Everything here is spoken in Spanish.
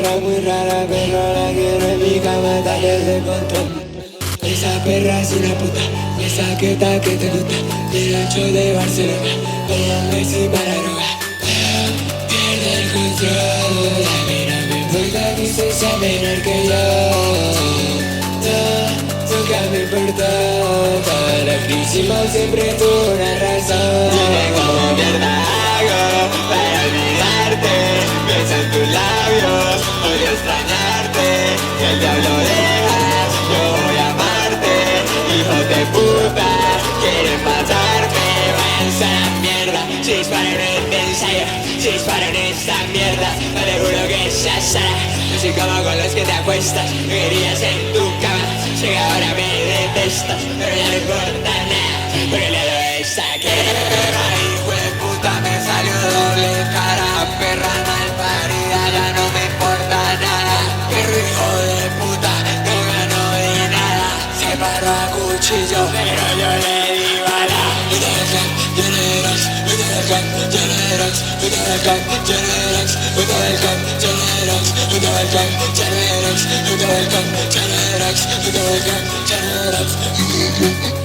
perra muy rara, pero la quiero en mi cama, tal vez de control. Esa perra es una puta, esa que te gusta, del 8 de Barcelona, con Messi para droga. Pierde el control, a mí no me importa que se sea menor que yo. Nunca me importó, todo lo que hicimos siempre tuvo una razón. Dime cómo mierda hago para olvidarte. Pienso en tus labios, odio extrañarte. Si el diablo dejas, yo voy a amarte. Hijos de puta, quieren matarme. Váyanse a la mierda, si disparo en este ensayo, si disparo en esta mierda, no te juro que se asará. No soy como con los que te acuestas, no querías en tu cama. Sé que ahora me detestas, pero ya no importa nada, porque le doy esa que perra, hijo de puta, me salió doble cara. Perra mal parida, ya no me importa nada. Perro hijo de puta, no ganó de nada. Se paró a cuchillo, pero yo le di bala. Generax,